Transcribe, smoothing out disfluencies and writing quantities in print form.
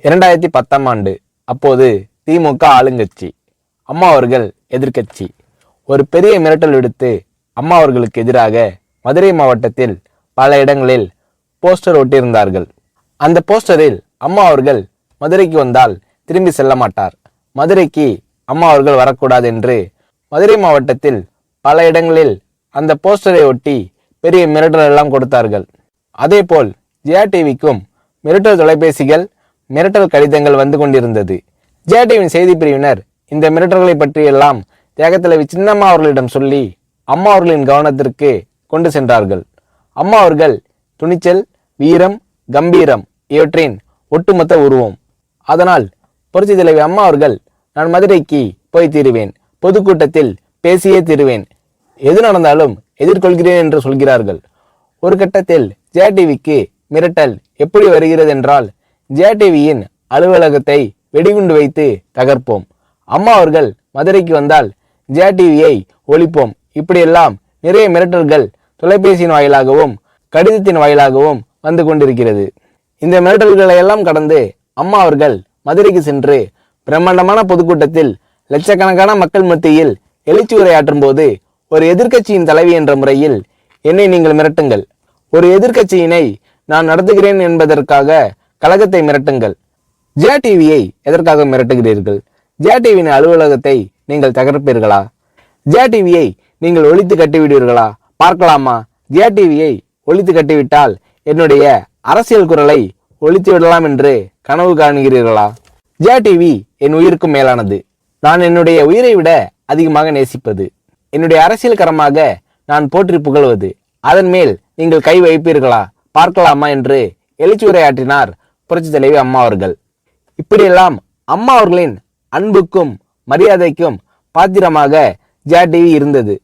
2010ஆம் ஆண்டு. அப்போது திமுக ஆளுங்கட்சி, அம்மா அவர்கள் எதிர்க்கட்சி. ஒரு பெரிய மிரட்டல் விடுத்து அம்மா அவர்களுக்கு எதிராக மதுரை மாவட்டத்தில் பல இடங்களில் போஸ்டர் ஒட்டியிருந்தார்கள். அந்த போஸ்டரில் அம்மா அவர்கள் மதுரைக்கு வந்தால் திரும்பி செல்ல மாட்டார், மதுரைக்கு அம்மா அவர்கள் வரக்கூடாது என்று மதுரை மாவட்டத்தில் பல இடங்களில் அந்த போஸ்டரை ஒட்டி பெரிய மிரட்டல் எல்லாம் கொடுத்தார்கள். அதேபோல் ஜெயா டிவிக்கும் மிரட்டல் தொலைபேசிகள், மிரட்டல் கடிதங்கள் வந்து கொண்டிருந்தது. ஜெயா டிவியின் செய்தி பிரிவினர் இந்த மிரட்டல்களை பற்றியெல்லாம் தியாகத்தலைவி சின்னம்மா அவர்களிடம் சொல்லி அம்மா அவர்களின் கவனத்திற்கு கொண்டு சென்றார்கள். அம்மா அவர்கள் துணிச்சல், வீரம், கம்பீரம் இவற்றின் ஒட்டுமொத்த உருவம். அதனால் புரட்சி தலைவி அம்மா அவர்கள், நான் மதுரைக்கு போய் தீருவேன், பொதுக்கூட்டத்தில் பேசியே தீருவேன், எது நடந்தாலும் எதிர்கொள்கிறேன் என்று சொல்கிறார்கள். ஒரு கட்டத்தில் ஜெயா டிவிக்கு மிரட்டல் எப்படி வருகிறது என்றால், ஜெயா டிவியின் அலுவலகத்தை வெடிகுண்டு வைத்து தகர்ப்போம், அம்மா அவர்கள் மதுரைக்கு வந்தால் ஜெயா டிவியை ஒழிப்போம், இப்படியெல்லாம் நிறைய மிரட்டல்கள் தொலைபேசியின் வாயிலாகவும் கடிதத்தின் வாயிலாகவும் வந்து கொண்டிருக்கிறது. இந்த மிரட்டல்களை எல்லாம் கடந்து அம்மா அவர்கள் மதுரைக்கு சென்று பிரம்மாண்டமான பொதுக்கூட்டத்தில் லட்சக்கணக்கான மக்கள் மத்தியில் எழுச்சி உரையாற்றும் போது, ஒரு எதிர்க்கட்சியின் தலைவி என்ற முறையில் என்னை நீங்கள் மிரட்டுங்கள், ஒரு எதிர்க்கட்சியினை நான் நடத்துகிறேன் என்பதற்காக கழகத்தை மிரட்டுங்கள், ஜெயா டிவியை எதற்காக மிரட்டுகிறீர்கள், ஜெயா டிவியின் அலுவலகத்தை நீங்கள் தகர்ப்பீர்களா, ஜெயா டிவியை நீங்கள் ஒழித்து கட்டிவிடுவீர்களா, பார்க்கலாமா, ஜெயா டிவியை ஒழித்து கட்டிவிட்டால் என்னுடைய அரசியல் குரலை ஒழித்து விடலாம் என்று கனவு காணுகிறீர்களா? ஜெயா டிவி என் உயிருக்கும் மேலானது, நான் என்னுடைய உயிரை விட அதிகமாக நேசிப்பது, என்னுடைய அரசியல் கரமாக நான் போற்றி புகழ்வது, அதன் மேல் நீங்கள் கை வைப்பீர்களா, பார்க்கலாமா என்று எழுச்சி உரையாற்றினார் புரட்சி தலைவி அம்மா அவர்கள். இப்படியெல்லாம் அம்மா அவர்களின் அன்புக்கும் மரியாதைக்கும் பாத்திரமாக ஜெயா டிவி இருந்தது.